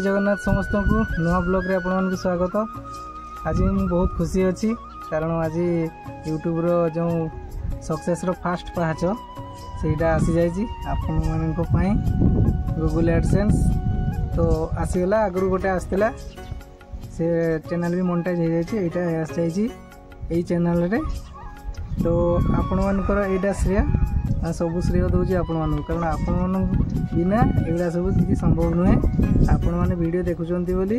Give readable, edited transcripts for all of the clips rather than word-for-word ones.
जगन्नाथ समस्त को नुआ ब्लॉग रे आपण को स्वागत। आज मैं बहुत खुशी अच्छी कारण आज यूट्यूब रो जो सक्सेस रो फास्ट पाहाच सेटा आसी जाइए आपण मानी गूगल एडसेंस तो आसीगला आगु गोटे आसला से चैनल भी मोनेटाइज हो जाए आसी जाइए चैनल रे तो आपण मानकर एटा श्रेय सब श्रेय दूसरी आपण मान कारण आपण बिना एगुड़ा सब किसी संभव नुहे आपण मैंने वीडियो देखुंट बोली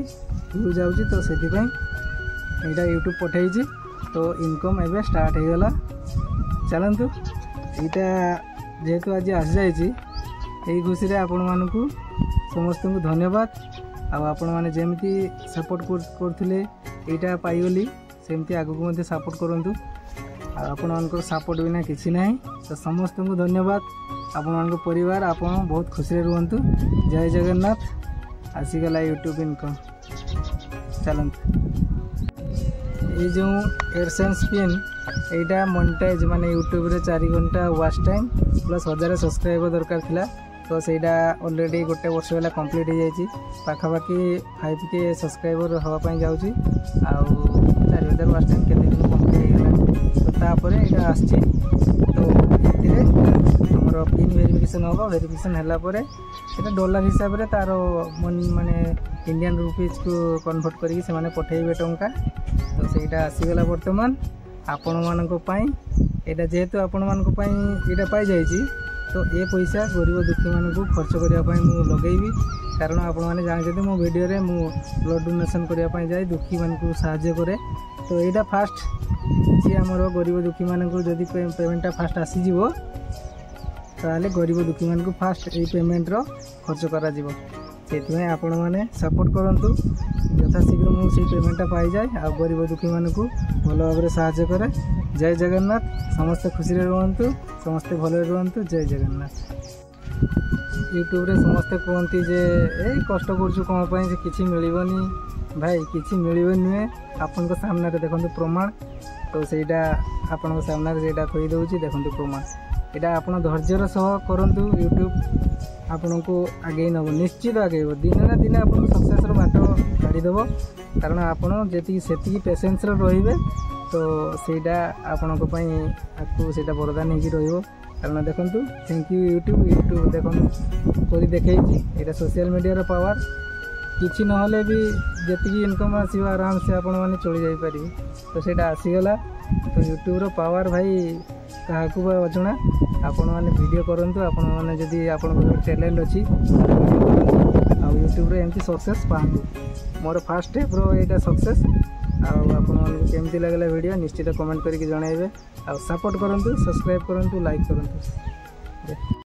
व्यू जाऊँगी तो से यहाँ यूट्यूब पठे तो इनकम एवं स्टार्ट हो गला। चलतु यहाँ जेहेतु आज आसी जाइए खुशी से आपण मानू समस्त को धन्यवाद। आपण मैंने जमी सपोर्ट करते यहाँ पाईगली सेमती आगू सपोर्ट करूँ आपण मान सपोर्ट बिना किसी ना तो समस्त को धन्यवाद। आपण मान परिवार आपण बहुत खुशी रुहतु। जय जगन्नाथ। आसीगला YouTube income. चलते ये जो एडसेंस पिन यहाँ मोनेटाइज माने यूट्यूब रे 4 घंटा वॉच टाइम प्लस 1000 सब्सक्राइबर दरकार थिला तो सेटा ऑलरेडी गोटे वर्ष वाला कंप्लीट हो जाए पाखापाखि 5K सब्सक्राइबर हाँपाई जाऊँगी आ 4000 वॉच टाइम केते दिन कंप्लीट हो गला तो तापर यहाँ आसी तो ये आमर पिन वेरिफिकेशन हम वेरिफिकेशन है डॉलर हिसाब से तार माने इंडियन रुपीज को कन्वर्ट करके से पठेबे टंका तो सहीटा आसीगला। बर्तमान आपण मानी यहाँ जेहेतु आपण मानी पाई जाइए तो ये पैसा गरीब दुखी मान को खर्च करने लगेबी कारण आपण मैंने जानते मो वीडियो रे मु ब्लड डोनेशन करने जाए दुखी मान को साहाय्य करे तो यहाँ फास्ट किसी आमर गरीब दुखी मान को जदि पेमेंटा फास्ट आसीज ताले गरीब दुखी मान को फास्ट ये पेमेंट रो खर्च करा जीवो से आपण मैंने सपोर्ट करूँ यथाशीघ्र मुझे पेमेंटा पाई जाए आ गरीब दुखी मान को भल भाव साहाय्य करे। जय जगन्नाथ। समस्ते खुशी रुहतु समस्ते भल रुहतु। जय जगन्नाथ। यूट्यूब रे समस्ते कहती जे ए कष्ट करूँ कौन से किसी मिलनी भाई किसी मिल नुहे आपण सामने देखते प्रमाण तो सहीटा आपण सामने थोड़ी दूसरी देखते प्रमाण यहाँ आप धैर्यर सह करूँ यूट्यूब आपण को आगे नब निश्चित आगे दिन ना दिन आप सक्सेस बाट छाड़ीदेव कारण आपड़ जी से पेसेंस रे तो सहीटा आपण से वरदान हो कारण देखूँ थैंक यू यूट्यूब यूट्यूब देखूँ कर देखे यहाँ सोशल मीडिया पावर किसी ना भी जी इनकम आसो आराम से आपण मैंने चली जापर तो सहीटा आसीगला तो यूट्यूब पावर भाई क्या अजଣା आपण मैंने वीडियो करूँ आपण मैंने जदि आप टैलेंट अच्छी यूट्यूब एमती सक्सेस पाँच मोर फास्ट स्टेप रो सक्सेस केमती लगला वीडियो निश्चित कमेंट करके जनइबे आ सपोर्ट करूँ सब्सक्राइब करूँ लाइक करूँ।